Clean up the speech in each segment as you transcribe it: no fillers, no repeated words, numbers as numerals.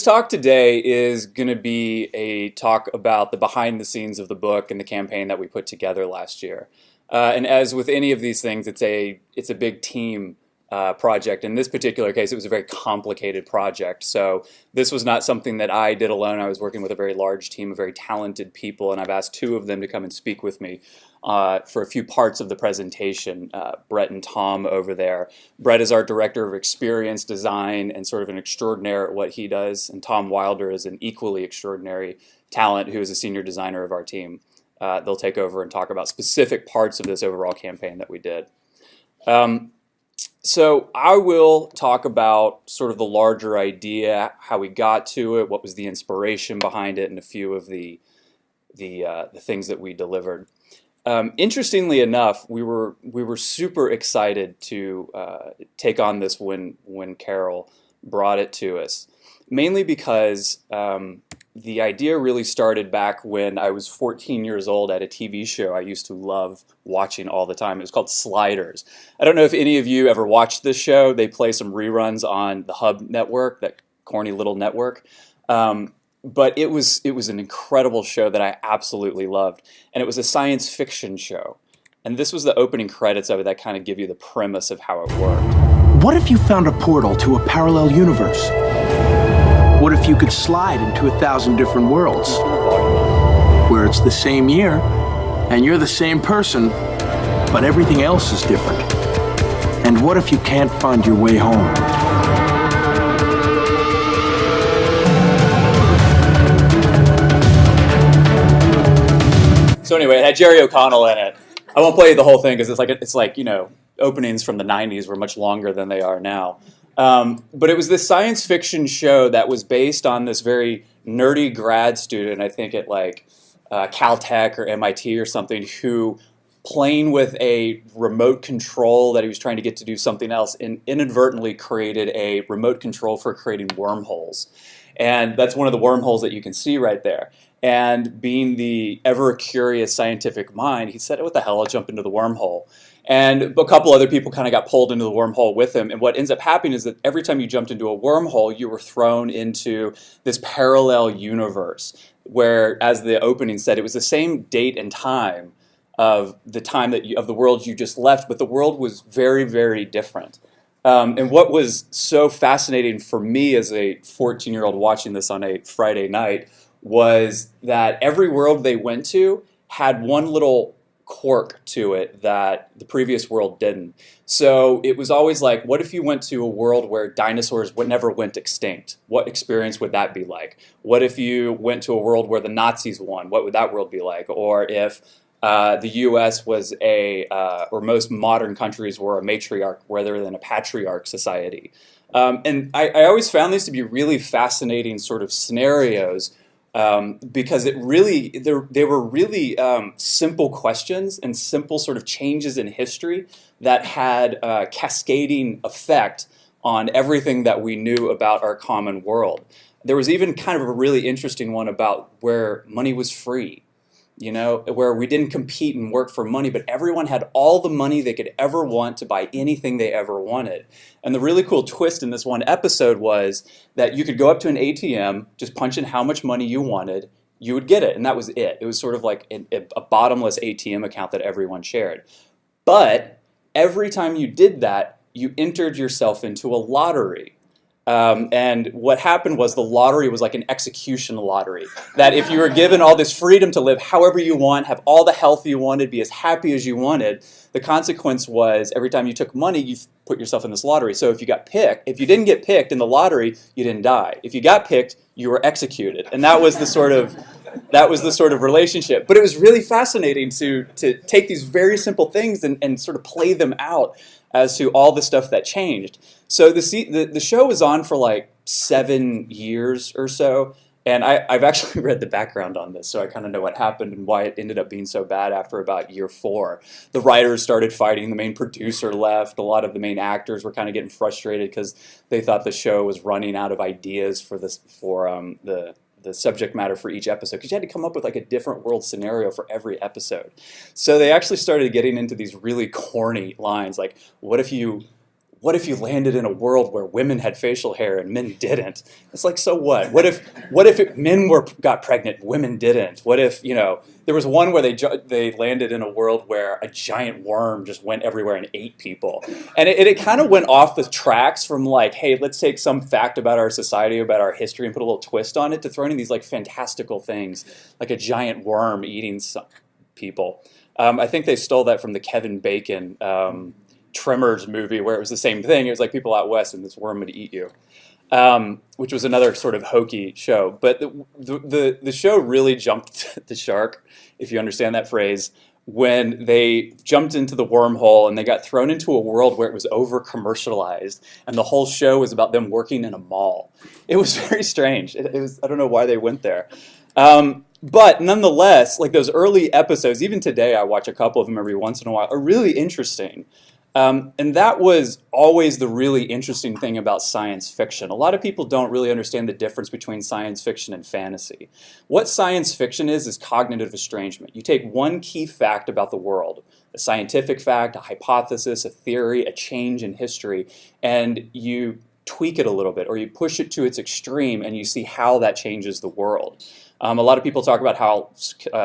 talk today is going to be a talk about the behind the scenes of the book and the campaign that we put together last year. And as with any of these things, it's a big team project. In this particular case, it was a very complicated project. So this was not something that I did alone. I was working with a very large team of very talented people, and I've asked two of them to come and speak with me for a few parts of the presentation. Brett and Tom over there. Brett is our director of experience design and sort of an extraordinaire at what he does, and Tom Wilder is an equally extraordinary talent who is a senior designer of our team. They'll take over and talk about specific parts of this overall campaign that we did. So I will talk about sort of the larger idea, how we got to it, what was the inspiration behind it, and a few of the things that we delivered. Interestingly enough, we were super excited to take on this when Carol brought it to us, mainly because the idea really started back when I was 14 years old at a TV show I used to love watching all the time. It was called Sliders. I don't know if any of you ever watched this show. They play some reruns on the Hub network, that corny little network. But it was an incredible show that I absolutely loved. And it was a science fiction show. And this was the opening credits of it that kind of give you the premise of how it worked. What if you found a portal to a parallel universe? What if you could slide into 1,000 different worlds where it's the same year and you're the same person, but everything else is different? And what if you can't find your way home? So anyway, it had Jerry O'Connell in it. I won't play you the whole thing because it's like you know, openings from the 90s were much longer than they are now. But it was this science fiction show that was based on this very nerdy grad student, I think at like Caltech or MIT or something, who playing with a remote control that he was trying to get to do something else and inadvertently created a remote control for creating wormholes. And that's one of the wormholes that you can see right there. And being the ever-curious scientific mind, he said, what the hell, I'll jump into the wormhole. And a couple other people kind of got pulled into the wormhole with him. And what ends up happening is that every time you jumped into a wormhole, you were thrown into this parallel universe where, as the opening said, it was the same date and time of the time that of the world you just left, but the world was very, very different. And what was so fascinating for me as a 14-year-old watching this on a Friday night was that every world they went to had one little quirk to it that the previous world didn't. So it was always like, what if you went to a world where dinosaurs never went extinct? What experience would that be like? What if you went to a world where the Nazis won? What would that world be like? Or if the U.S. was or most modern countries were a matriarch rather than a patriarch society. And I always found these to be really fascinating sort of scenarios because they were really simple questions and simple sort of changes in history that had a cascading effect on everything that we knew about our common world. There was even kind of a really interesting one about where money was free. You know, where we didn't compete and work for money, but everyone had all the money they could ever want to buy anything they ever wanted. And the really cool twist in this one episode was that you could go up to an ATM, just punch in how much money you wanted, you would get it, and that was it. It was sort of like a bottomless ATM account that everyone shared. But every time you did that, you entered yourself into a lottery. And what happened was the lottery was like an execution lottery. That if you were given all this freedom to live however you want, have all the health you wanted, be as happy as you wanted, the consequence was every time you took money, you put yourself in this lottery. So if you didn't get picked in the lottery, you didn't die. If you got picked, you were executed. And that was the sort of relationship. But it was really fascinating to take these very simple things and sort of play them out as to all the stuff that changed. So the show was on for like 7 years or so, and I've actually read the background on this, so I kind of know what happened and why it ended up being so bad after about year 4. The writers started fighting, the main producer left, a lot of the main actors were kind of getting frustrated because they thought the show was running out of ideas for the subject matter for each episode, because you had to come up with like a different world scenario for every episode. So they actually started getting into these really corny lines like, what if you what if you landed in a world where women had facial hair and men didn't? It's like, so what? What if men got pregnant, women didn't? What if, you know, there was one where they landed in a world where a giant worm just went everywhere and ate people. And it kind of went off the tracks from like, hey, let's take some fact about our society, about our history, and put a little twist on it, to throwing in these like fantastical things, like a giant worm eating some people. I think they stole that from the Kevin Bacon Tremors movie, where it was the same thing. It was like people out west and this worm would eat you, which was another sort of hokey show. But the show really jumped the shark, if you understand that phrase, when they jumped into the wormhole and they got thrown into a world where it was over commercialized, and the whole show was about them working in a mall. It was very strange. It was, I don't know why they went there. But nonetheless, like those early episodes, even today I watch a couple of them every once in a while, are really interesting. And that was always the really interesting thing about science fiction. A lot of people don't really understand the difference between science fiction and fantasy. What science fiction is cognitive estrangement. You take one key fact about the world, a scientific fact, a hypothesis, a theory, a change in history, and you tweak it a little bit, or you push it to its extreme, and you see how that changes the world. A lot of people talk about how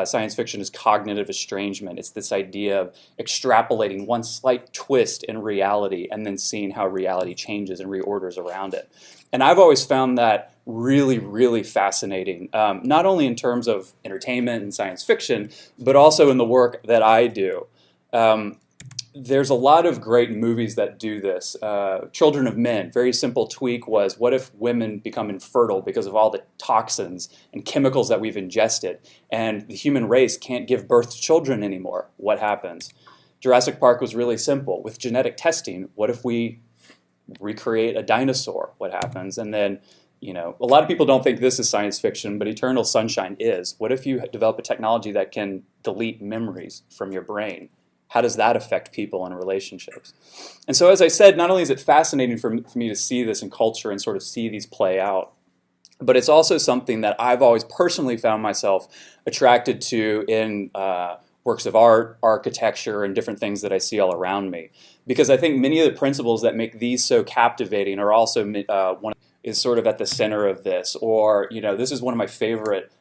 science fiction is cognitive estrangement. It's this idea of extrapolating one slight twist in reality and then seeing how reality changes and reorders around it. And I've always found that really, really fascinating, not only in terms of entertainment and science fiction, but also in the work that I do. There's a lot of great movies that do this. Children of Men, very simple tweak was, what if women become infertile because of all the toxins and chemicals that we've ingested, and the human race can't give birth to children anymore? What happens? Jurassic Park was really simple. With genetic testing, what if we recreate a dinosaur? What happens? And then, you know, a lot of people don't think this is science fiction, but Eternal Sunshine is. What if you develop a technology that can delete memories from your brain? How does that affect people and relationships? And so, as I said, not only is it fascinating for me to see this in culture and sort of see these play out, but it's also something that I've always personally found myself attracted to in works of art, architecture, and different things that I see all around me. Because I think many of the principles that make these so captivating are also is sort of at the center of this. Or, you know, this is one of my favorite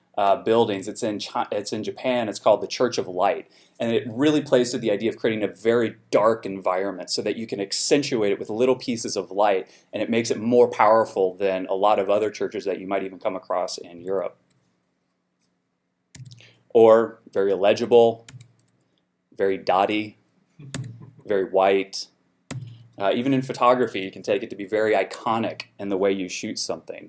buildings. It's in Japan. It's called the Church of Light. And it really plays to the idea of creating a very dark environment so that you can accentuate it with little pieces of light, and it makes it more powerful than a lot of other churches that you might even come across in Europe. Or very illegible, very dotty, very white. Even in photography, you can take it to be very iconic in the way you shoot something.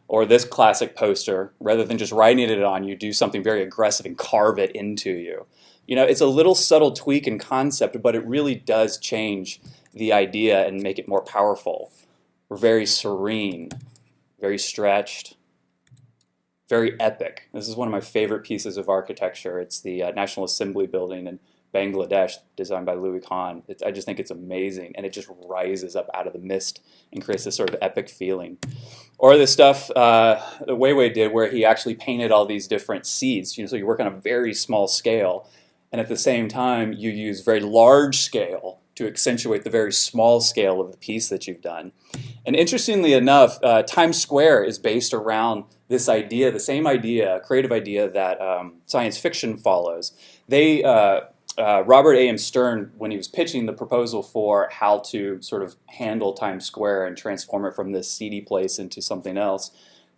Or this classic poster, rather than just writing it on, you do something very aggressive and carve it into you. You know, it's a little subtle tweak in concept, but it really does change the idea and make it more powerful. We're very serene, very stretched, very epic. This is one of my favorite pieces of architecture. It's the National Assembly building in Bangladesh, designed by Louis Kahn. I just think it's amazing, and it just rises up out of the mist and creates this sort of epic feeling. Or the stuff Weiwei did, where he actually painted all these different seeds. You know, so you work on a very small scale, and at the same time, you use very large scale to accentuate the very small scale of the piece that you've done. And interestingly enough, Times Square is based around this idea, the same idea, creative idea that science fiction follows. Robert A.M. Stern, when he was pitching the proposal for how to sort of handle Times Square and transform it from this seedy place into something else,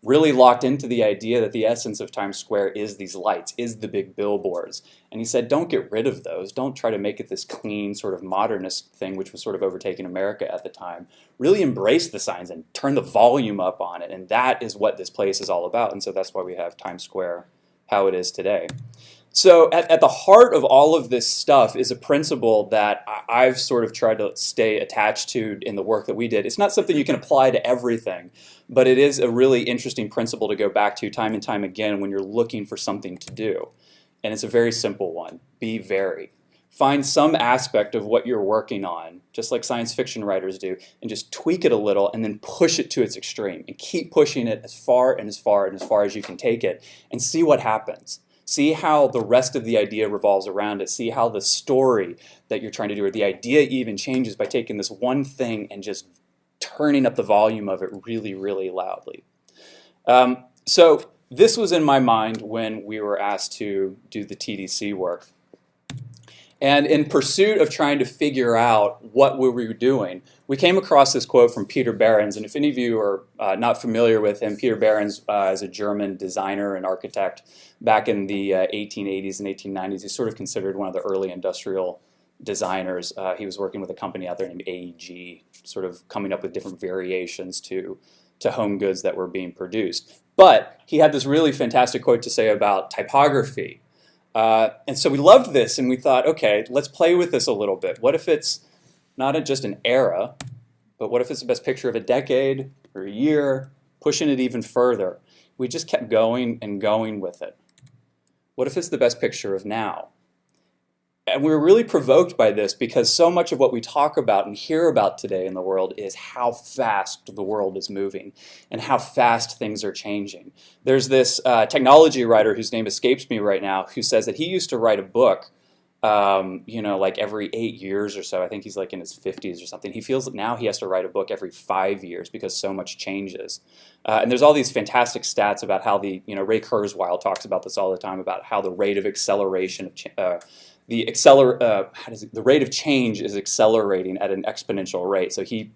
really locked into the idea that the essence of Times Square is these lights, is the big billboards. And he said, don't get rid of those. Don't try to make it this clean sort of modernist thing, which was sort of overtaking America at the time. Really embrace the signs and turn the volume up on it. And that is what this place is all about. And so that's why we have Times Square how it is today. So at the heart of all of this stuff is a principle that I've sort of tried to stay attached to in the work that we did. It's not something you can apply to everything, but it is a really interesting principle to go back to time and time again when you're looking for something to do. And it's a very simple one. Be varied. Find some aspect of what you're working on, just like science fiction writers do, and just tweak it a little and then push it to its extreme. And keep pushing it as far and as far and as far as you can take it and see what happens. See how the rest of the idea revolves around it. See how the story that you're trying to do, or the idea even changes by taking this one thing and just turning up the volume of it really, really loudly. So this was in my mind when we were asked to do the TDC work. And in pursuit of trying to figure out what we were doing, we came across this quote from Peter Behrens. And if any of you are not familiar with him, Peter Behrens is a German designer and architect back in the 1880s and 1890s. He's sort of considered one of the early industrial designers. He was working with a company out there named AEG, sort of coming up with different variations to home goods that were being produced. But he had this really fantastic quote to say about typography. And so we loved this, and we thought, okay, let's play with this a little bit. What if it's not just an era, but what if it's the best picture of a decade or a year, pushing it even further? We just kept going and going with it. What if it's the best picture of now? And we were really provoked by this because so much of what we talk about and hear about today in the world is how fast the world is moving and how fast things are changing. There's this technology writer whose name escapes me right now who says that he used to write a book like every 8 years or so. I think he's like in his 50s or something. He feels that now he has to write a book every 5 years because so much changes. And there's all these fantastic stats about how Ray Kurzweil talks about this all the time, about how the rate of acceleration of the rate of change is accelerating at an exponential rate. So he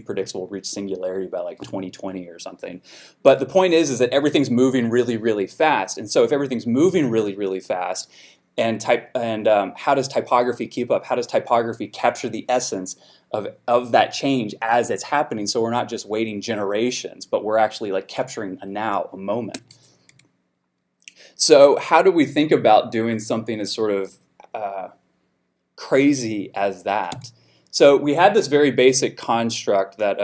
predicts we'll reach singularity by like 2020 or something. But the point is that everything's moving really, really fast. And so if everything's moving really, really fast, how does typography keep up? How does typography capture the essence of that change as it's happening? So we're not just waiting generations, but we're actually like capturing a moment. So how do we think about doing something as sort of crazy as that? So we had this very basic construct that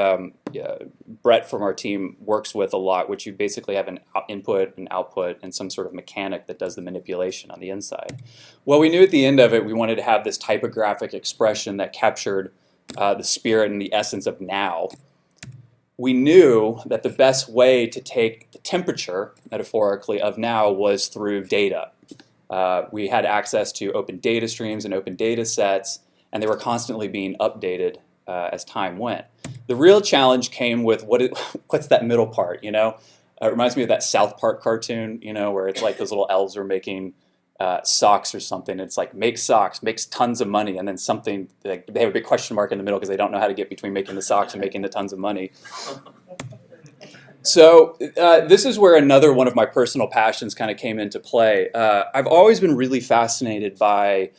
Brett from our team works with a lot, which you basically have an input, an output, and some sort of mechanic that does the manipulation on the inside. Well, we knew at the end of it we wanted to have this typographic expression that captured the spirit and the essence of now. We knew that the best way to take the temperature, metaphorically, of now was through data. We had access to open data streams and open data sets, and they were constantly being updated as time went. The real challenge came with what's that middle part, It reminds me of that South Park cartoon, where it's like those little elves are making socks or something. It's like, make socks, makes tons of money, and then something, they have a big question mark in the middle because they don't know how to get between making the socks and making the tons of money. So this is where another one of my personal passions kind of came into play. I've always been really fascinated by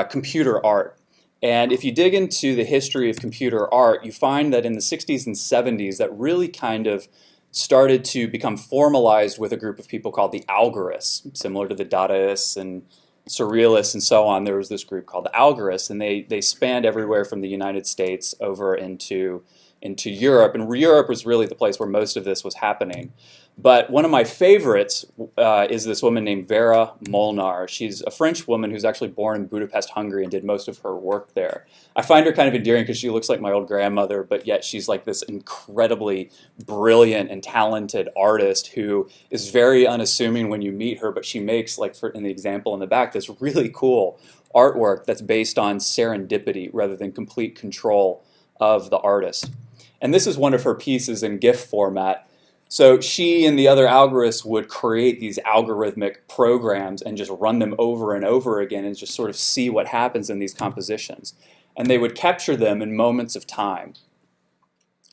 computer art. And if you dig into the history of computer art, you find that in the 60s and 70s that really kind of started to become formalized with a group of people called the algorists, similar to the Dadaists and Surrealists and so on. There was this group called the algorists, and they spanned everywhere from the United States over into Europe, and Europe was really the place where most of this was happening. But one of my favorites is this woman named Vera Molnar. She's a French woman who's actually born in Budapest, Hungary, and did most of her work there. I find her kind of endearing because she looks like my old grandmother, but yet she's like this incredibly brilliant and talented artist who is very unassuming when you meet her, but she makes, like in the example in the back, this really cool artwork that's based on serendipity rather than complete control of the artist. And this is one of her pieces in GIF format. So she and the other algorists would create these algorithmic programs and just run them over and over again and just sort of see what happens in these compositions. And they would capture them in moments of time.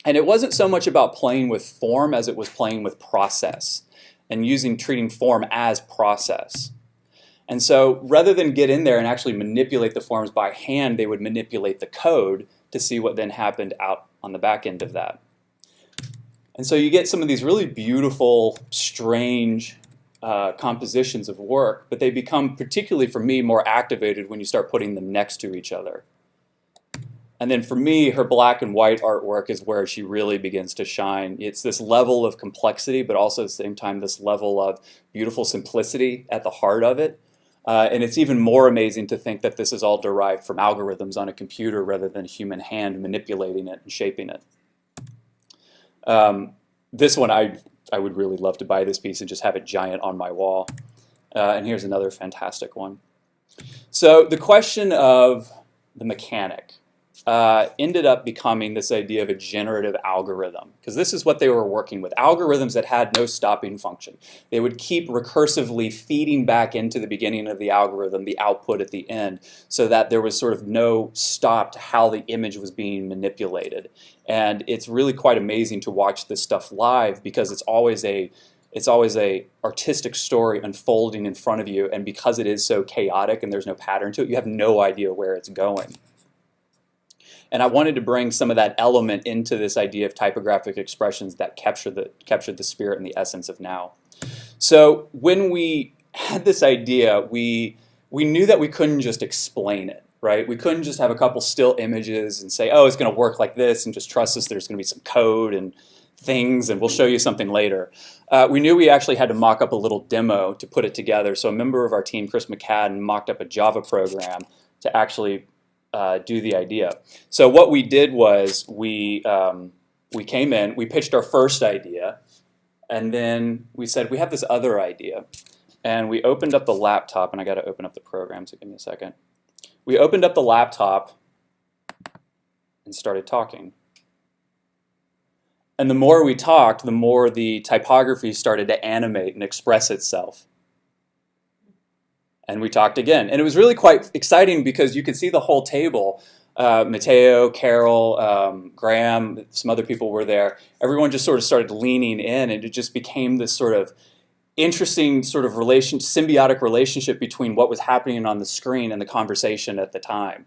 And it wasn't so much about playing with form as it was playing with process and treating form as process. And so rather than get in there and actually manipulate the forms by hand, they would manipulate the code to see what then happened out on the back end of that. And so you get some of these really beautiful, strange compositions of work, but they become, particularly for me, more activated when you start putting them next to each other. And then for me, her black and white artwork is where she really begins to shine. It's this level of complexity, but also at the same time this level of beautiful simplicity at the heart of it. And it's even more amazing to think that this is all derived from algorithms on a computer rather than a human hand manipulating it and shaping it. This one, I would really love to buy this piece and just have it giant on my wall. And here's another fantastic one. So the question of the mechanic ended up becoming this idea of a generative algorithm, because this is what they were working with, algorithms that had no stopping function. They would keep recursively feeding back into the beginning of the algorithm the output at the end, so that there was sort of no stop to how the image was being manipulated. And it's really quite amazing to watch this stuff live, because it's always a artistic story unfolding in front of you, and because it is so chaotic and there's no pattern to it, you have no idea where it's going. And I wanted to bring some of that element into this idea of typographic expressions that captured the spirit and the essence of now. So when we had this idea, we knew that we couldn't just explain it, right? We couldn't just have a couple still images and say, oh, it's going to work like this, and just trust us, there's going to be some code and things, and we'll show you something later. We knew we actually had to mock up a little demo to put it together. So a member of our team, Chris McCadden, mocked up a Java program to actually do the idea. So what we did was we came in, we pitched our first idea, and then we said, we have this other idea. And we opened up the laptop, and I got to open up the program, so give me a second. We opened up the laptop and started talking. And the more we talked, the more the typography started to animate and express itself. And we talked again. And it was really quite exciting, because you could see the whole table. Mateo, Carol, Graham, some other people were there. Everyone just sort of started leaning in, and it just became this sort of interesting sort of symbiotic relationship between what was happening on the screen and the conversation at the time.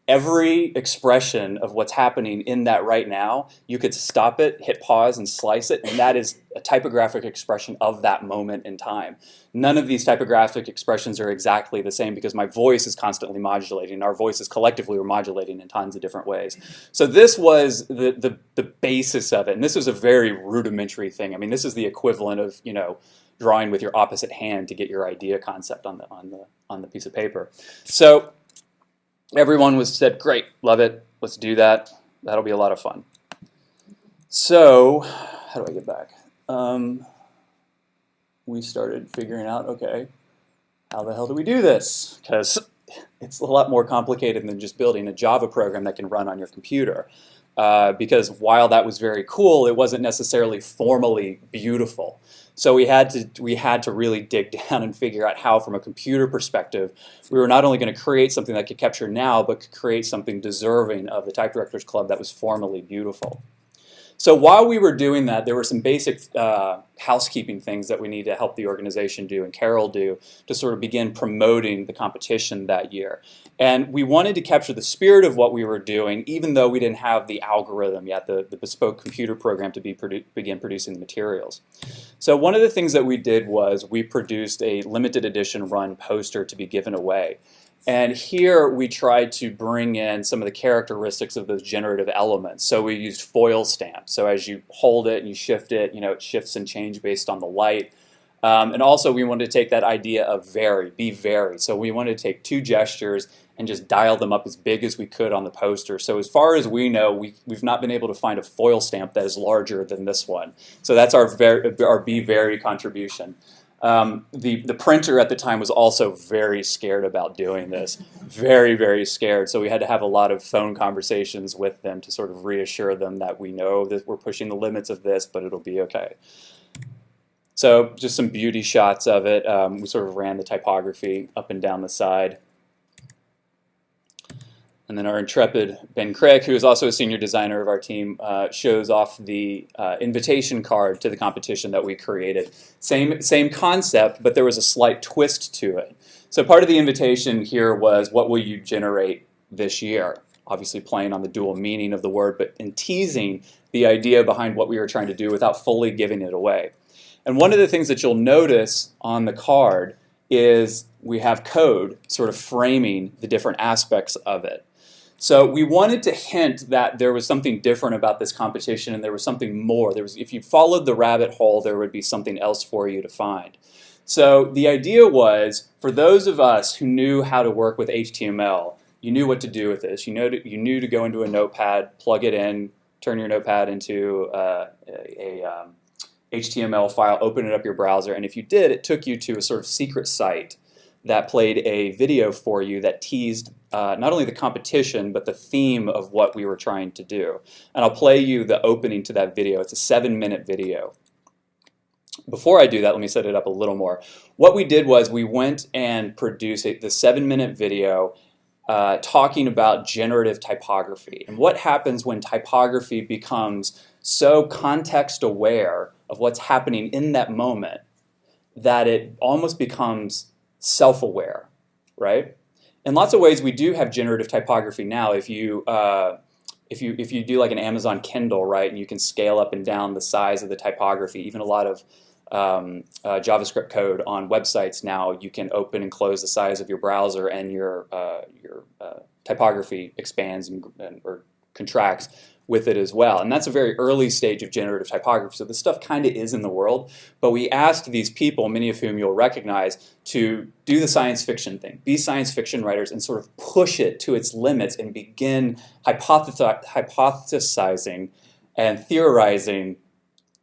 Every expression of what's happening in that right now, you could stop it, hit pause, and slice it, and that is a typographic expression of that moment in time. None of these typographic expressions are exactly the same, because my voice is constantly modulating. Our voices collectively were modulating in tons of different ways. So this was the basis of it, and this was a very rudimentary thing. I mean, this is the equivalent of, you know, drawing with your opposite hand to get your idea concept on the piece of paper. So everyone said, great, love it, let's do that. That'll be a lot of fun. So, how do I get back? We started figuring out, okay, how the hell do we do this? Because it's a lot more complicated than just building a Java program that can run on your computer. Because while that was very cool, it wasn't necessarily formally beautiful. So we had to really dig down and figure out how, from a computer perspective, we were not only going to create something that could capture now, but could create something deserving of the Type Directors Club that was formally beautiful. So while we were doing that, there were some basic housekeeping things that we need to help the organization do and Carol do to sort of begin promoting the competition that year. And we wanted to capture the spirit of what we were doing, even though we didn't have the algorithm yet, the bespoke computer program to begin producing the materials. So one of the things that we did was we produced a limited edition run poster to be given away. And here we tried to bring in some of the characteristics of those generative elements. So we used foil stamps. So as you hold it and you shift it, you know, it shifts and changes based on the light. And also we wanted to take that idea of vary, be varied. So we wanted to take two gestures and just dial them up as big as we could on the poster. So as far as we know, we've not been able to find a foil stamp that is larger than this one. So that's our be very contribution. The printer at the time was also very scared about doing this, very, very scared. So we had to have a lot of phone conversations with them to sort of reassure them that we know that we're pushing the limits of this, but it'll be okay. So just some beauty shots of it. We sort of ran the typography up and down the side. And then our intrepid Ben Craig, who is also a senior designer of our team, shows off the invitation card to the competition that we created. Same concept, but there was a slight twist to it. So part of the invitation here was, what will you generate this year? Obviously playing on the dual meaning of the word, but in teasing the idea behind what we were trying to do without fully giving it away. And one of the things that you'll notice on the card is we have code sort of framing the different aspects of it. So we wanted to hint that there was something different about this competition, and there was something more. If you followed the rabbit hole, there would be something else for you to find. So the idea was, for those of us who knew how to work with HTML, you knew what to do with this. You knew to go into a notepad, plug it in, turn your notepad into a HTML file, open it up your browser, and if you did, it took you to a sort of secret site that played a video for you that teased not only the competition, but the theme of what we were trying to do. And I'll play you the opening to that video. It's a 7-minute video. Before I do that, let me set it up a little more. What we did was we went and produced the 7-minute video talking about generative typography and what happens when typography becomes so context aware of what's happening in that moment that it almost becomes self-aware, right? In lots of ways, we do have generative typography now. If you do like an Amazon Kindle, right, and you can scale up and down the size of the typography, even a lot of JavaScript code on websites now, you can open and close the size of your browser, and your typography expands or contracts with it as well. And that's a very early stage of generative typography. So this stuff kind of is in the world, but we asked these people, many of whom you'll recognize, to do the science fiction thing, be science fiction writers, and sort of push it to its limits and begin hypothesizing and theorizing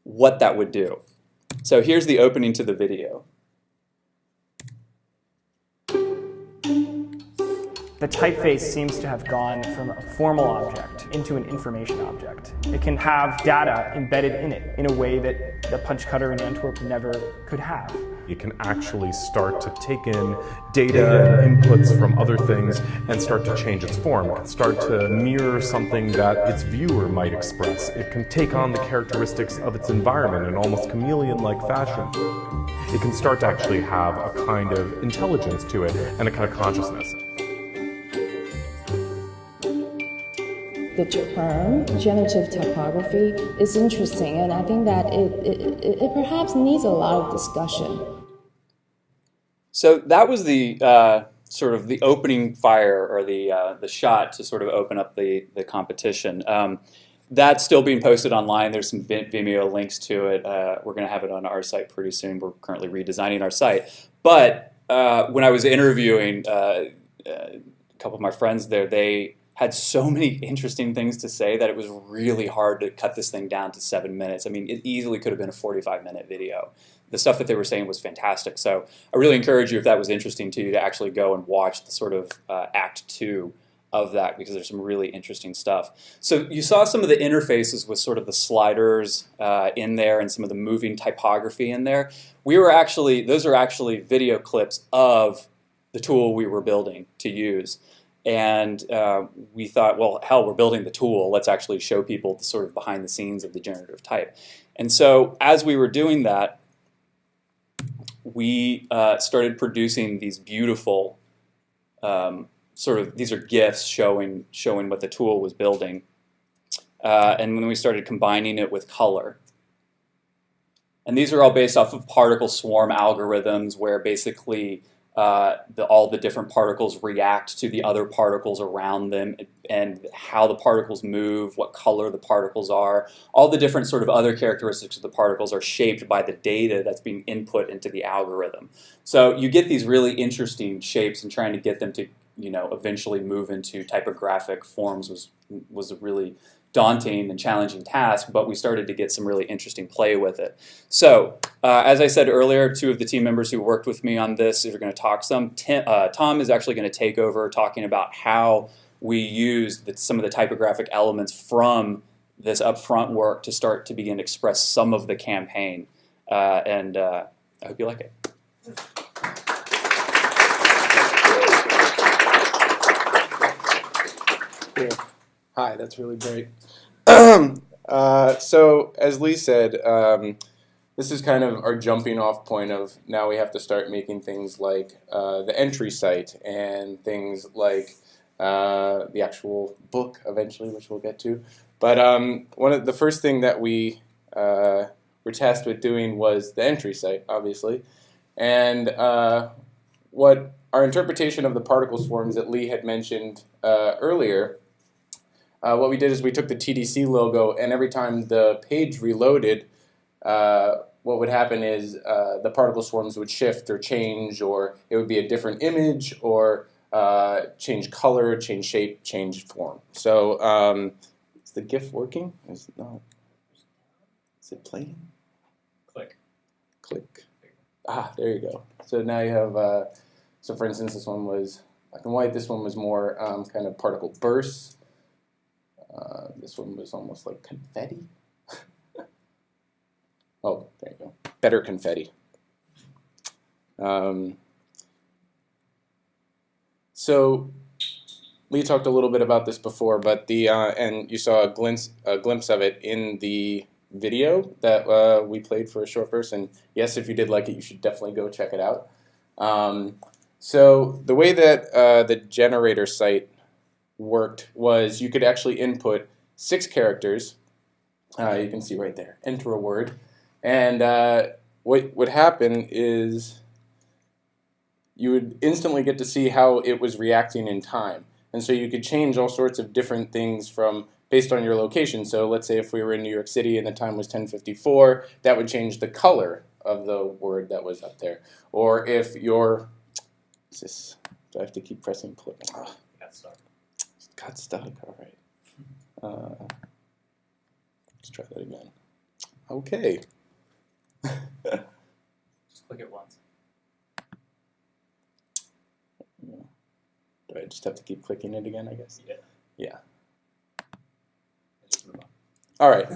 what that would do. So here's the opening to the video. The typeface seems to have gone from a formal object into an information object. It can have data embedded in it in a way that the punch cutter in Antwerp never could have. You can actually start to take in data and inputs from other things and start to change its form. It can start to mirror something that its viewer might express. It can take on the characteristics of its environment in almost chameleon-like fashion. It can start to actually have a kind of intelligence to it and a kind of consciousness. The term generative typography is interesting, and I think that it perhaps needs a lot of discussion. So that was the sort of the opening fire, or the shot to sort of open up the competition. That's still being posted online. There's some Vimeo links to it. We're going to have it on our site pretty soon. We're currently redesigning our site. But when I was interviewing a couple of my friends there, they had so many interesting things to say that it was really hard to cut this thing down to 7 minutes. I mean, it easily could have been a 45-minute video. The stuff that they were saying was fantastic. So I really encourage you, if that was interesting to you, to actually go and watch the sort of Act 2 of that, because there's some really interesting stuff. So you saw some of the interfaces with sort of the sliders in there and some of the moving typography in there. Those are actually video clips of the tool we were building to use. And we thought, well, hell, we're building the tool. Let's actually show people the sort of behind the scenes of the generative type. And so as we were doing that, we started producing these beautiful these are GIFs showing what the tool was building. And then we started combining it with color. And these are all based off of particle swarm algorithms, where basically all the different particles react to the other particles around them, and how the particles move, what color the particles are. All the different sort of other characteristics of the particles are shaped by the data that's being input into the algorithm. So you get these really interesting shapes, and trying to get them to, eventually move into typographic forms was a really daunting and challenging task, but we started to get some really interesting play with it. So, as I said earlier, two of the team members who worked with me on this are going to talk some. Tom is actually going to take over, talking about how we use some of the typographic elements from this upfront work to start to begin to express some of the campaign. And I hope you like it. Hi, that's really great. So, as Lee said, this is kind of our jumping off point of now we have to start making things like the entry site and things like the actual book eventually, which we'll get to. But the first thing that we were tasked with doing was the entry site, obviously. And what our interpretation of the particle swarms that Lee had mentioned earlier, what we did is we took the TDC logo, and every time the page reloaded, what would happen is the particle swarms would shift or change, or it would be a different image, or change color, change shape, change form. So is the GIF working? Is it not? Is it playing? Click. Ah, there you go. So now you have, so for instance, this one was black and white. This one was more kind of particle bursts. This one was almost like confetti. Oh, there you go. Better confetti. So we talked a little bit about this before, but and you saw a glimpse of it in the video that we played for a short burst. And yes, if you did like it, you should definitely go check it out. So the way that the generator site worked was you could actually input 6 characters. You can see right there, enter a word. And what would happen is you would instantly get to see how it was reacting in time. And so you could change all sorts of different things based on your location. So let's say if we were in New York City and the time was 10:54, that would change the color of the word that was up there. Or if you're, do I have to keep pressing play? Oh, got stuck, all right. Let's try that again. Okay. Just click it once. Do I just have to keep clicking it again, I guess? Yeah. Yeah. All right.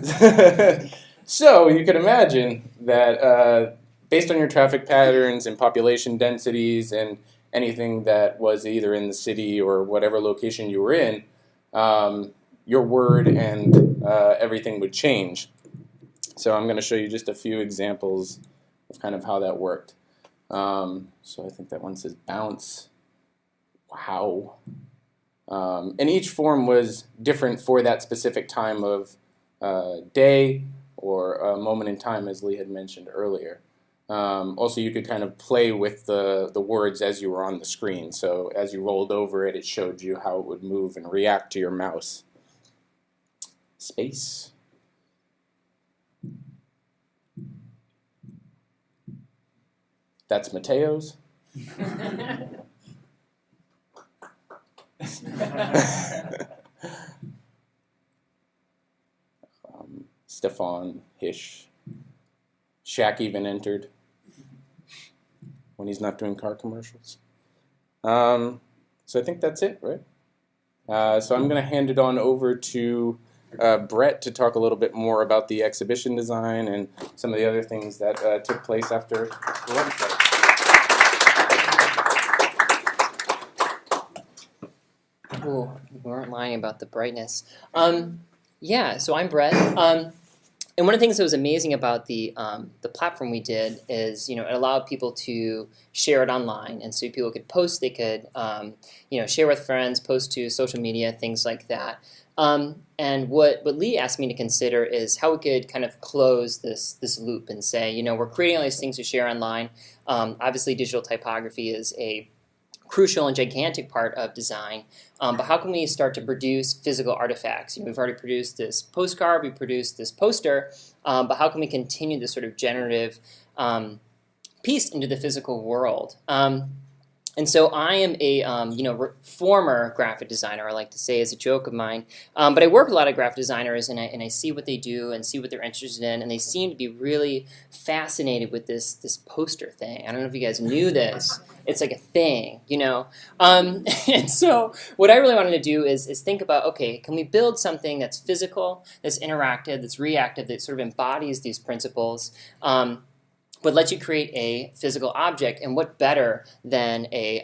So you could imagine that based on your traffic patterns and population densities and anything that was either in the city or whatever location you were in, your word and everything would change. So I'm going to show you just a few examples of kind of how that worked. So I think that one says bounce. Wow. And each form was different for that specific time of day or a moment in time, as Lee had mentioned earlier. Also, you could kind of play with the words as you were on the screen. So as you rolled over it, it showed you how it would move and react to your mouse. Space. That's Mateo's. Stefan, Hish. Shaq even entered when he's not doing car commercials. So I think that's it, right? So I'm going to hand it on over to Brett to talk a little bit more about the exhibition design and some of the other things that took place after the website. Cool. You weren't lying about the brightness. Yeah, so I'm Brett. And one of the things that was amazing about the platform we did is, it allowed people to share it online, and so people could post, they could, share with friends, post to social media, things like that. And what Lee asked me to consider is how we could kind of close this loop and say, we're creating all these things to share online. Obviously, digital typography is a crucial and gigantic part of design, but how can we start to produce physical artifacts? We've already produced this postcard, we produced this poster, but how can we continue this sort of generative piece into the physical world? And so I am a former graphic designer, I like to say as a joke of mine, but I work with a lot of graphic designers and I see what they do and see what they're interested in, and they seem to be really fascinated with this poster thing. I don't know if you guys knew this. It's like a thing, And so what I really wanted to do is think about, okay, can we build something that's physical, that's interactive, that's reactive, that sort of embodies these principles, but lets you create a physical object, and what better than a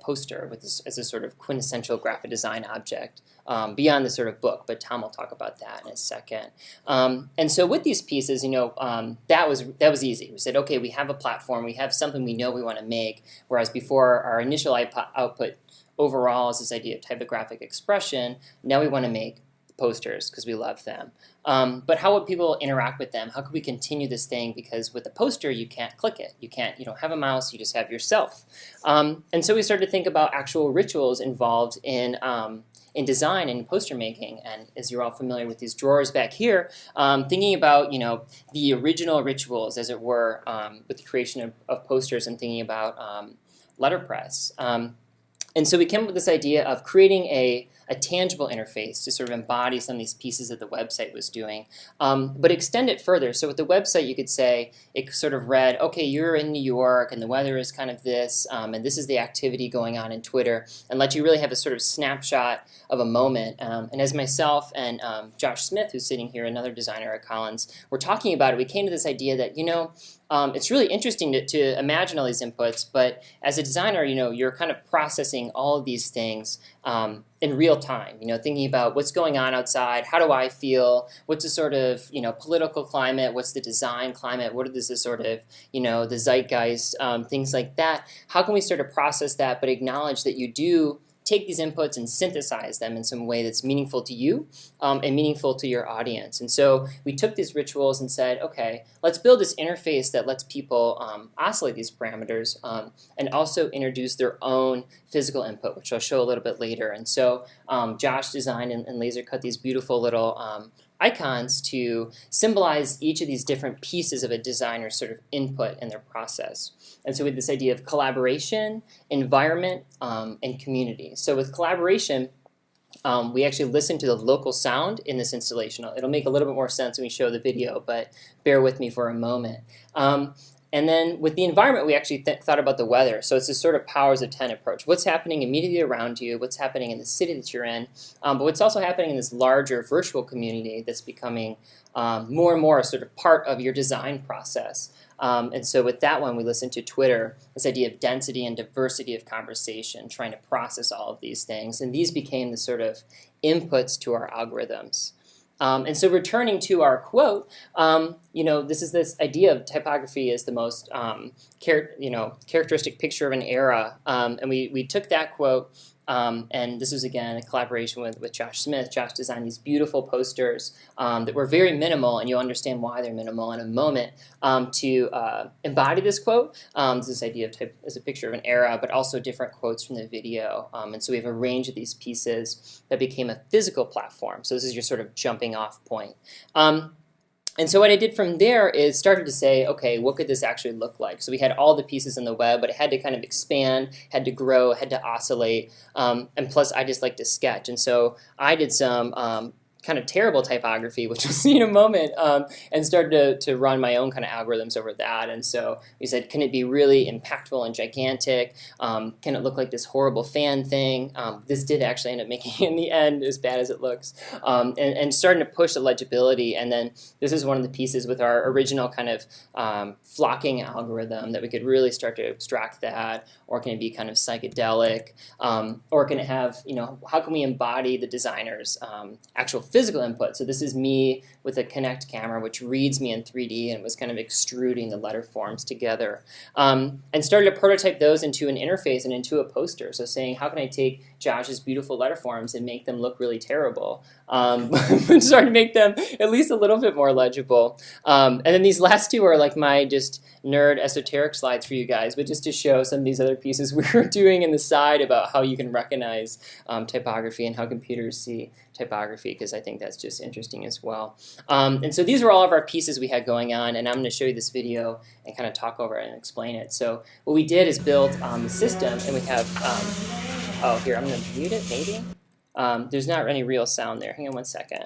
poster with this, as a sort of quintessential graphic design object beyond the sort of book, but Tom will talk about that in a second. And so with these pieces, that was easy. We said, okay, we have a platform, we have something we know we want to make, whereas before our initial output overall is this idea of typographic expression. Now we want to make posters because we love them. But how would people interact with them? How could we continue this thing? Because with a poster, you can't click it. You don't have a mouse, you just have yourself. And so we started to think about actual rituals involved in design and poster making. And as you're all familiar with these drawers back here, thinking about, the original rituals, as it were, with the creation of posters, and thinking about letterpress. And so we came up with this idea of creating a a tangible interface to sort of embody some of these pieces that the website was doing, but extend it further. So with the website, you could say it sort of read, okay, you're in New York and the weather is kind of this, and this is the activity going on in Twitter, and let you really have a sort of snapshot of a moment. And as myself and Josh Smith, who's sitting here, another designer at Collins, were talking about it, we came to this idea that, it's really interesting to imagine all these inputs, but as a designer, you're kind of processing all of these things in real time, thinking about what's going on outside, how do I feel, what's the sort of, political climate, what's the design climate, what is the sort of, the zeitgeist, things like that. How can we start to process that, but acknowledge that you do take these inputs and synthesize them in some way that's meaningful to you and meaningful to your audience. And so we took these rituals and said, okay, let's build this interface that lets people oscillate these parameters and also introduce their own physical input, which I'll show a little bit later. And so Josh designed and laser cut these beautiful little icons to symbolize each of these different pieces of a designer's sort of input in their process. And so we had this idea of collaboration, environment, and community. So with collaboration, we actually listened to the local sound in this installation. It'll make a little bit more sense when we show the video, but bear with me for a moment. And then with the environment, we actually thought about the weather. So it's this sort of powers of 10 approach. What's happening immediately around you, what's happening in the city that you're in, but what's also happening in this larger virtual community that's becoming more and more a sort of part of your design process. And so with that one, we listened to Twitter, this idea of density and diversity of conversation, trying to process all of these things. And these became the sort of inputs to our algorithms. And so returning to our quote, this is this idea of typography as the most characteristic picture of an era. And we took that quote, and this was, again, a collaboration with Josh Smith. Josh designed these beautiful posters that were very minimal, and you'll understand why they're minimal in a moment, to embody this quote. This idea of type as a picture of an era, but also different quotes from the video. And so we have a range of these pieces that became a physical platform. So this is your sort of jumping off point. And so what I did from there is started to say, okay, what could this actually look like? So we had all the pieces in the web, but it had to kind of expand, had to grow, had to oscillate, and plus I just like to sketch. And so I did some kind of terrible typography, which we'll see in a moment, and started to run my own kind of algorithms over that. And so we said, can it be really impactful and gigantic? Can it look like this horrible fan thing? This did actually end up making it in the end as bad as it looks. And starting to push the legibility. And then this is one of the pieces with our original kind of flocking algorithm that we could really start to abstract that. Or can it be kind of psychedelic? Or can it have, how can we embody the designer's actual physical input? So this is me with a Kinect camera, which reads me in 3D and was kind of extruding the letter forms together. And started to prototype those into an interface and into a poster. So saying, how can I take Josh's beautiful letter forms and make them look really terrible? Started to make them at least a little bit more legible. And then these last two are like my just nerd esoteric slides for you guys, but just to show some of these other pieces we were doing in the side about how you can recognize typography and how computers see typography, because I think that's just interesting as well. And so these were all of our pieces we had going on, and I'm going to show you this video and kind of talk over it and explain it. So what we did is build the system, and we have, oh, here, I'm going to mute it, maybe. There's not any real sound there. Hang on one second.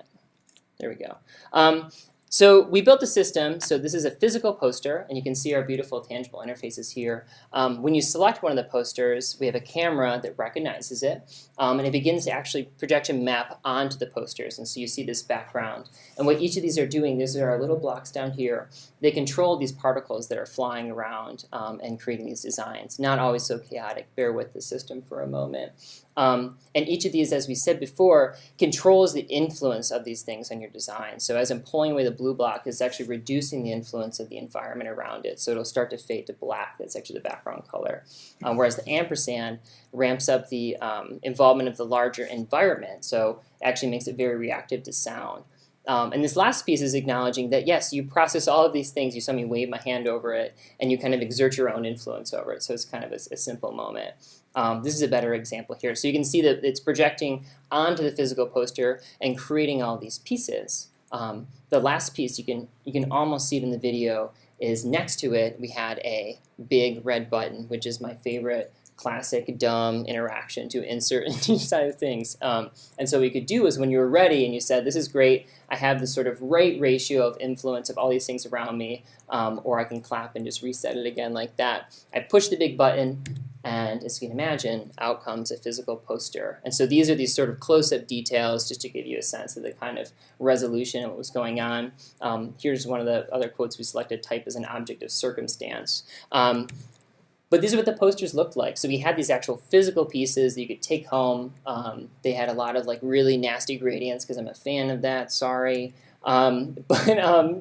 There we go. So we built the system. So this is a physical poster, and you can see our beautiful tangible interfaces here. When you select one of the posters, we have a camera that recognizes it, and it begins to actually projection map onto the posters. And so you see this background. And what each of these are doing, these are our little blocks down here. They control these particles that are flying around and creating these designs. Not always so chaotic. Bear with the system for a moment. And each of these, as we said before, controls the influence of these things on your design. So as I'm pulling away the blue block, it's actually reducing the influence of the environment around it. So it'll start to fade to black. That's actually the background color. Whereas the ampersand ramps up the involvement of the larger environment. So it actually makes it very reactive to sound. And this last piece is acknowledging that, yes, you process all of these things. You saw me wave my hand over it, and you kind of exert your own influence over it. So it's kind of a simple moment. This is a better example here. So you can see that it's projecting onto the physical poster and creating all these pieces. The last piece, you can almost see it in the video, is next to it we had a big red button, which is my favorite classic dumb interaction to insert into each side of things. And so what you could do is when you were ready and you said, this is great, I have this sort of right ratio of influence of all these things around me, or I can clap and just reset it again like that. I push the big button, and as you can imagine, out comes a physical poster. And so these are these sort of close-up details just to give you a sense of the kind of resolution of what was going on. Here's one of the other quotes we selected: type as an object of circumstance. But these are what the posters looked like. So we had these actual physical pieces that you could take home. They had a lot of like really nasty gradients because I'm a fan of that, sorry. But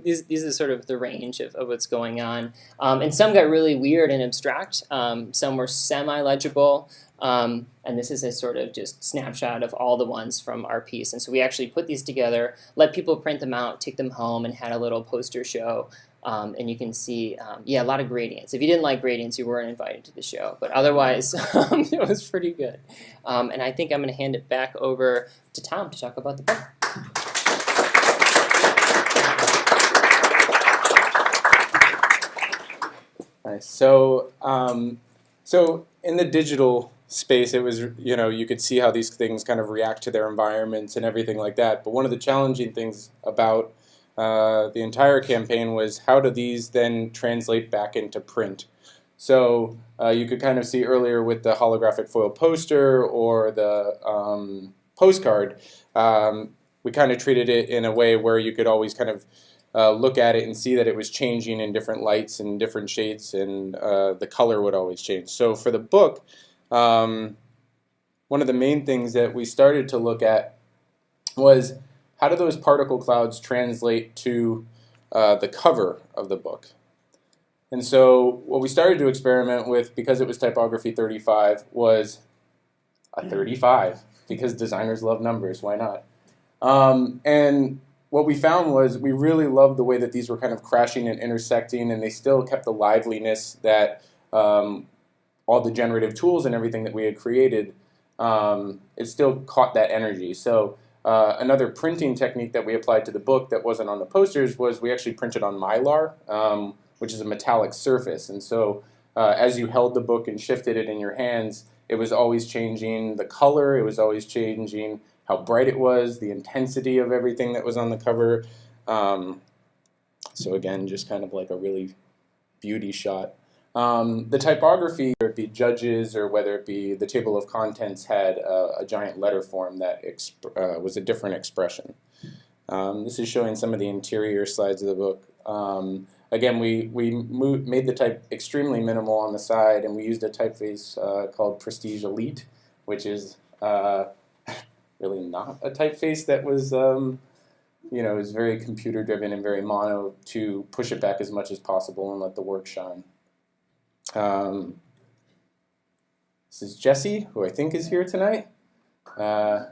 these are sort of the range of what's going on. And some got really weird and abstract. Some were semi-legible. And this is a sort of just snapshot of all the ones from our piece. And so we actually put these together, let people print them out, take them home, and had a little poster show. And you can see, yeah, a lot of gradients. If you didn't like gradients, you weren't invited to the show. But otherwise, it was pretty good. And I think I'm going to hand it back over to Tom to talk about the book. Nice. So, so in the digital space, it was, you could see how these things kind of react to their environments and everything like that. But one of the challenging things about the entire campaign was how do these then translate back into print? So you could kind of see earlier with the holographic foil poster or the postcard, we kind of treated it in a way where you could always kind of look at it and see that it was changing in different lights and different shades, and the color would always change. So for the book, one of the main things that we started to look at was how do those particle clouds translate to the cover of the book? And so what we started to experiment with, because it was typography 35, was a 35, because designers love numbers, why not? And what we found was we really loved the way that these were kind of crashing and intersecting, and they still kept the liveliness that all the generative tools and everything that we had created, it still caught that energy. So another printing technique that we applied to the book that wasn't on the posters was we actually printed on Mylar, which is a metallic surface. And so as you held the book and shifted it in your hands, it was always changing the color, it was always changing how bright it was, the intensity of everything that was on the cover. So again, just kind of like a really beauty shot. The typography, whether it be judges or whether it be the table of contents, had a giant letter form that was a different expression. This is showing some of the interior slides of the book. Again, we made the type extremely minimal on the side, and we used a typeface called Prestige Elite, which is really not a typeface that was, is very computer driven and very mono, to push it back as much as possible and let the work shine. This is Jesse, who I think is here tonight. I'm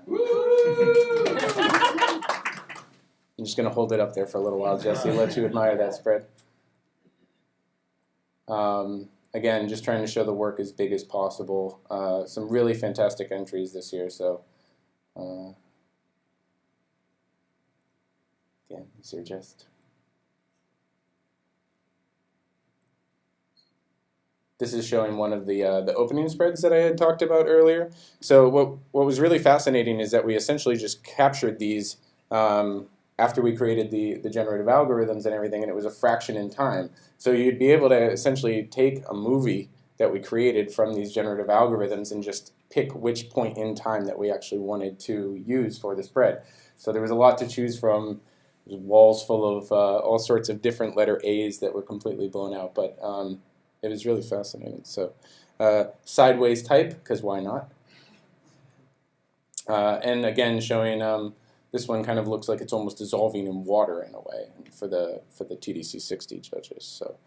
just going to hold it up there for a little while, Jesse, let you admire that spread. Again, just trying to show the work as big as possible. Some really fantastic entries this year, so again, these are just... This is showing one of the opening spreads that I had talked about earlier. So what was really fascinating is that we essentially just captured these after we created the generative algorithms and everything, and it was a fraction in time. So you'd be able to essentially take a movie that we created from these generative algorithms and just pick which point in time that we actually wanted to use for the spread. So there was a lot to choose from. There's walls full of all sorts of different letter A's that were completely blown out, but it was really fascinating. So sideways type, because why not? And again, showing this one kind of looks like it's almost dissolving in water in a way for the TDC 60 judges. So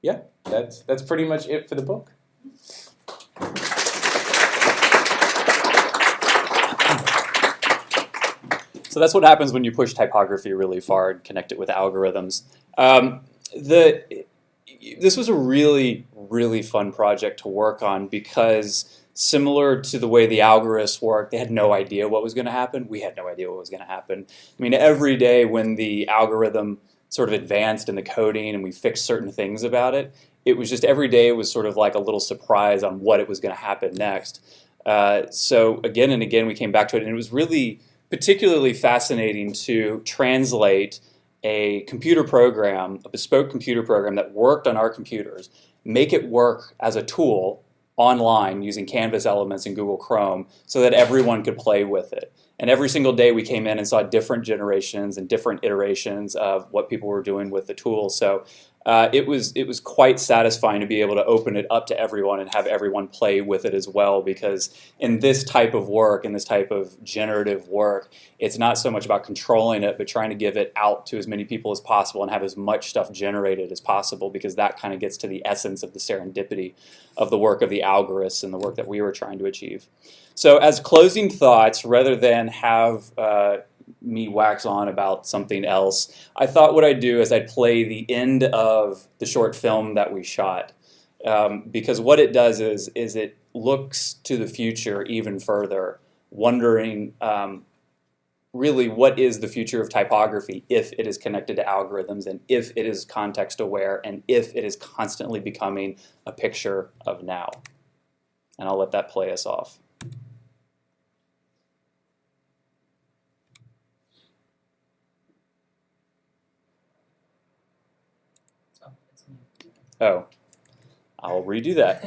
yeah, that's pretty much it for the book. So that's what happens when you push typography really far and connect it with algorithms. This was a really, really fun project to work on because similar to the way the algorithms work, they had no idea what was going to happen. We had no idea what was going to happen. I mean, every day when the algorithm sort of advanced in the coding and we fixed certain things about it, it was just every day was sort of like a little surprise on what it was going to happen next. So again and again we came back to it, and it was really particularly fascinating to translate a computer program, a bespoke computer program that worked on our computers, make it work as a tool online using Canvas elements in Google Chrome so that everyone could play with it. And every single day we came in and saw different generations and different iterations of what people were doing with the tool. So it was quite satisfying to be able to open it up to everyone and have everyone play with it as well, because in this type of work, in this type of generative work, it's not so much about controlling it, but trying to give it out to as many people as possible and have as much stuff generated as possible, because that kind of gets to the essence of the serendipity of the work of the algorithms and the work that we were trying to achieve. So as closing thoughts, rather than have me wax on about something else, I thought what I'd do is I'd play the end of the short film that we shot, because what it does is it looks to the future even further, wondering really what is the future of typography if it is connected to algorithms, and if it is context aware, and if it is constantly becoming a picture of now. And I'll let that play us off. Oh, I'll redo that.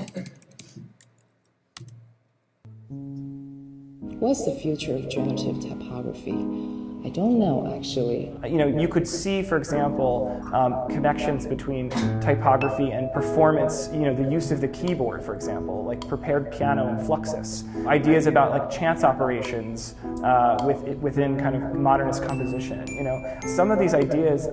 What's the future of generative typography? I don't know, actually. You could see, for example, connections between typography and performance. The use of the keyboard, for example, like prepared piano and Fluxus. Ideas about like chance operations within kind of modernist composition. Some of these ideas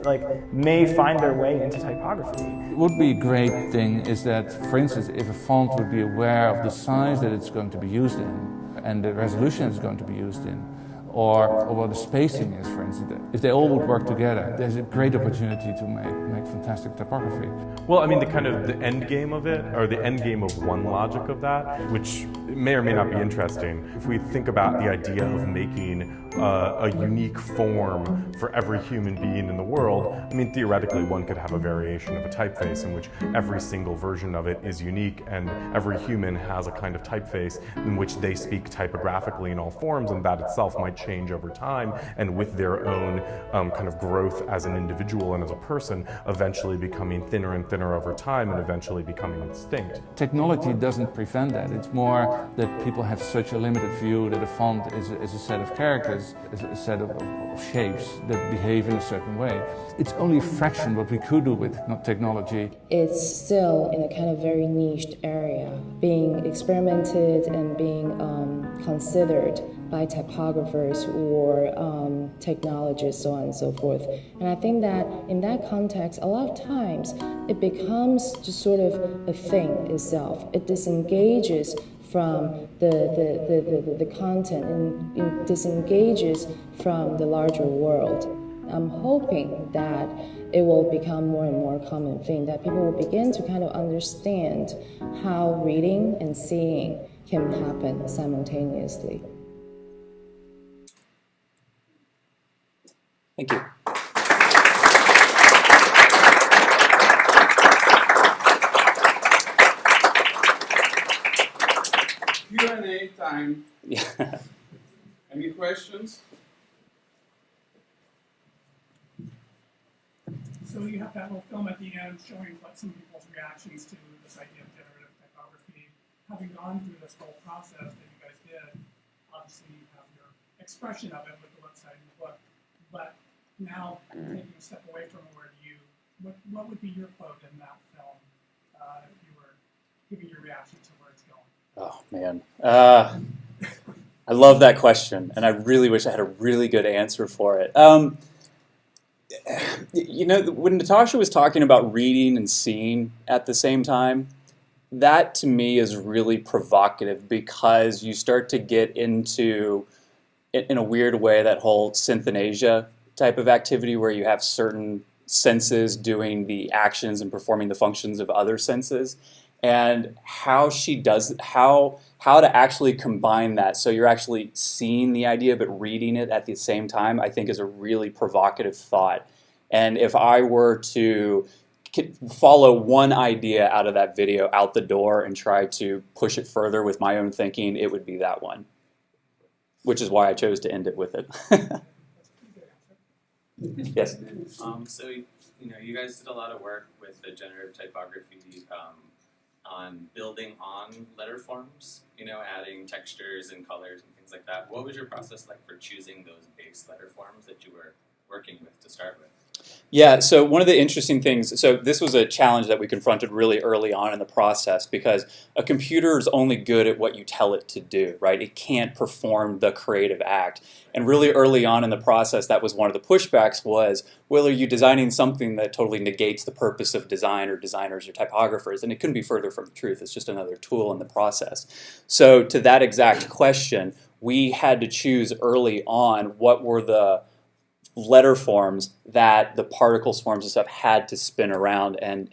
may find their way into typography. What would be a great thing is that, for instance, if a font would be aware of the size that it's going to be used in and the resolution it's going to be used in, or what the spacing is, for instance. If they all would work together, there's a great opportunity to make fantastic typography. Well, I mean, the end game of it, or the end game of one logic of that, which may or may not be interesting. If we think about the idea of making a unique form for every human being in the world, I mean, theoretically, one could have a variation of a typeface in which every single version of it is unique, and every human has a kind of typeface in which they speak typographically in all forms, and that itself might change over time, and with their own kind of growth as an individual and as a person, eventually becoming thinner and thinner over time, and eventually becoming extinct. Technology doesn't prevent that. It's more that people have such a limited view that a font is a set of characters, is a set of shapes that behave in a certain way. It's only a fraction what we could do with technology. It's still in a kind of very niched area, being experimented and being considered by typographers or technologists, so on and so forth. And I think that in that context, a lot of times it becomes just sort of a thing itself. It disengages from the content and it disengages from the larger world. I'm hoping that it will become more and more common thing, that people will begin to kind of understand how reading and seeing can happen simultaneously. Thank you. Q&A time. Yeah. Any questions? So you have that little film at the end showing what some people's reactions to this idea of generative typography. Having gone through this whole process that you guys did, obviously you have your expression of it with the website and the book, but now taking a step away from it, what would be your quote in that film if you were giving your reaction to where it's going? Oh, man. I love that question, and I really wish I had a really good answer for it. When Natasha was talking about reading and seeing at the same time, that to me is really provocative, because you start to get into, in a weird way, that whole synesthesia type of activity where you have certain senses doing the actions and performing the functions of other senses, and how she does, how to actually combine that so you're actually seeing the idea but reading it at the same time, I think is a really provocative thought. And if I were to could follow one idea out of that video out the door and try to push it further with my own thinking, it would be that one, which is why I chose to end it with it. Yes? So, you guys did a lot of work with the generative typography on building on letter forms, adding textures and colors and things like that. What was your process like for choosing those base letter forms that you were working with to start with? Yeah, so one of the interesting things, so this was a challenge that we confronted really early on in the process, because a computer is only good at what you tell it to do, right? It can't perform the creative act. And really early on in the process, that was one of the pushbacks was, well, are you designing something that totally negates the purpose of design or designers or typographers? And it couldn't be further from the truth. It's just another tool in the process. So to that exact question, we had to choose early on what were the letter forms that the particles forms and stuff had to spin around and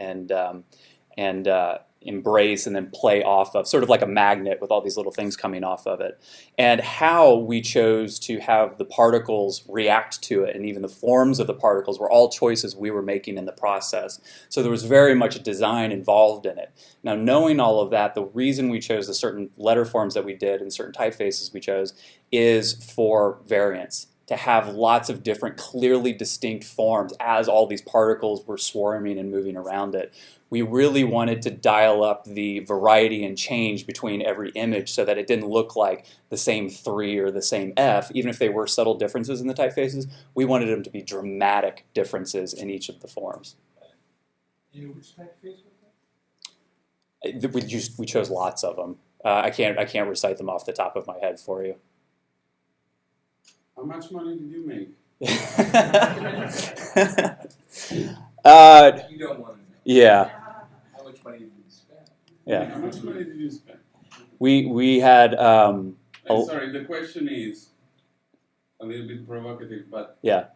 embrace and then play off of, sort of like a magnet with all these little things coming off of it. And how we chose to have the particles react to it and even the forms of the particles were all choices we were making in the process. So there was very much design involved in it. Now, knowing all of that, the reason we chose the certain letter forms that we did and certain typefaces we chose is for variance, to have lots of different clearly distinct forms as all these particles were swarming and moving around it. We really wanted to dial up the variety and change between every image so that it didn't look like the same 3 or the same F. Even if they were subtle differences in the typefaces, we wanted them to be dramatic differences in each of the forms. Which typeface was that? We chose lots of them. I can't recite them off the top of my head for you. How much money did you make? You don't want to know. Yeah. How much money did you spend? Yeah. How much money did you spend? We had. Sorry, the question is a little bit provocative, but yeah.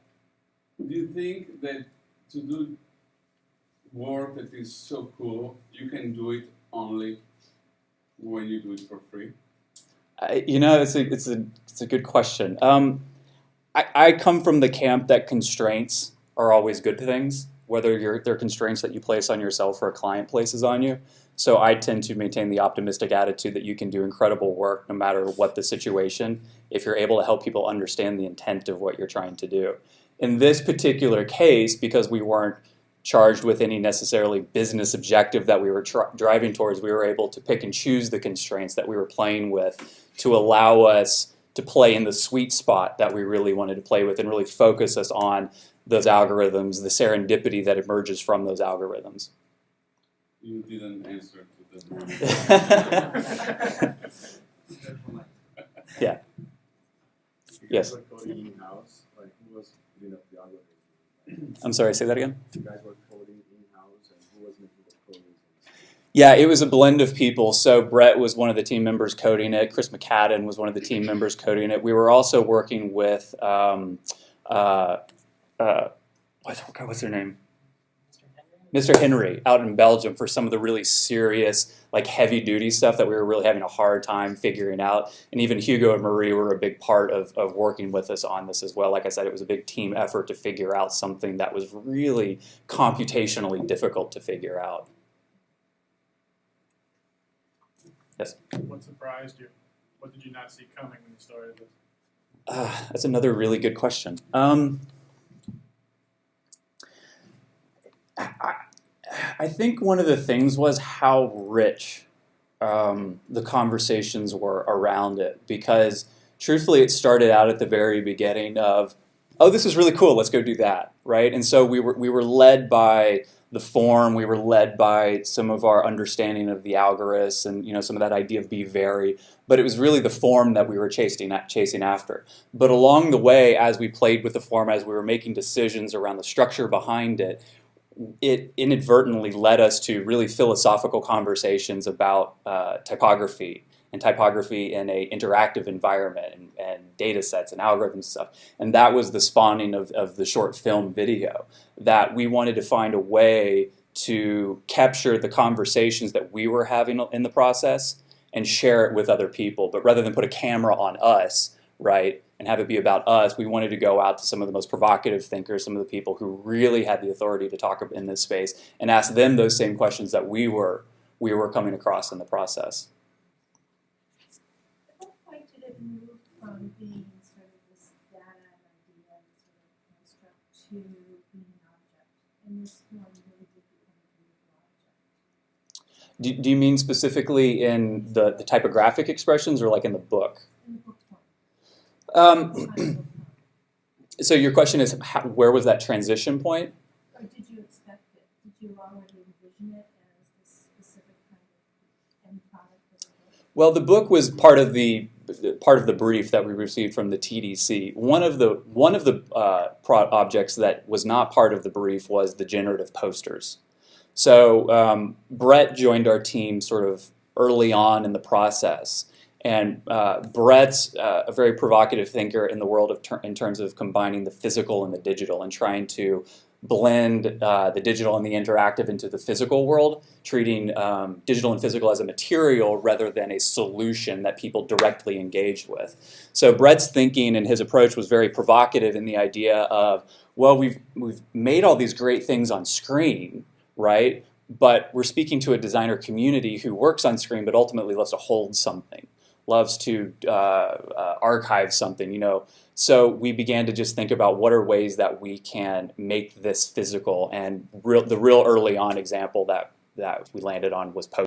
Do you think that to do work that is so cool, you can do it only when you do it for free? It's a good question. I come from the camp that constraints are always good things, whether they're constraints that you place on yourself or a client places on you. So I tend to maintain the optimistic attitude that you can do incredible work no matter what the situation, if you're able to help people understand the intent of what you're trying to do. In this particular case, because we weren't charged with any necessarily business objective that we were driving towards, we were able to pick and choose the constraints that we were playing with to allow us to play in the sweet spot that we really wanted to play with and really focus us on those algorithms, the serendipity that emerges from those algorithms. You didn't answer to the Yeah. Yes. In-house, like who was putting up the algorithm? I'm sorry, say that again? You guys were coding in-house, and who was making the coding? Yeah, it was a blend of people. So Brett was one of the team members coding it. Chris McCadden was one of the team members coding it. We were also working with, what's their name? Mr. Henry out in Belgium for some of the really serious, like heavy-duty stuff that we were really having a hard time figuring out. And even Hugo and Marie were a big part of working with us on this as well. Like I said, it was a big team effort to figure out something that was really computationally difficult to figure out. Yes? What surprised you? What did you not see coming when you started this? That's another really good question. I think one of the things was how rich the conversations were around it, because truthfully it started out at the very beginning of, oh, this is really cool, let's go do that, right? And so we were led by the form, we were led by some of our understanding of the algorithms and some of that idea of be very, but it was really the form that we were chasing after. But along the way, as we played with the form, as we were making decisions around the structure behind it, it inadvertently led us to really philosophical conversations about typography and typography in an interactive environment and data sets and algorithms and stuff. And that was the spawning of the short film video, that we wanted to find a way to capture the conversations that we were having in the process and share it with other people. But rather than put a camera on us, right, and have it be about us. We wanted to go out to some of the most provocative thinkers, some of the people who really had the authority to talk in this space, and ask them those same questions that we were coming across in the process. At what point did it move from being sort of this data and idea and sort of construct to being an object? And this one really did become a beautiful object. Do you mean specifically in the typographic expressions or like in the book? In the book form. So your question is, where was that transition point? Or did you expect it? Did you already envision it as this specific kind of end product of the book? Well, the book was part of the brief that we received from the TDC. One of the objects that was not part of the brief was the generative posters. So Brett joined our team sort of early on in the process. And Brett's a very provocative thinker in the world in terms of combining the physical and the digital and trying to blend the digital and the interactive into the physical world, treating digital and physical as a material rather than a solution that people directly engage with. So Brett's thinking and his approach was very provocative in the idea of, well, we've made all these great things on screen, right? But we're speaking to a designer community who works on screen but ultimately loves to hold something, loves to archive something, you know. So we began to just think about what are ways that we can make this physical, and the real early on example that we landed on was posters.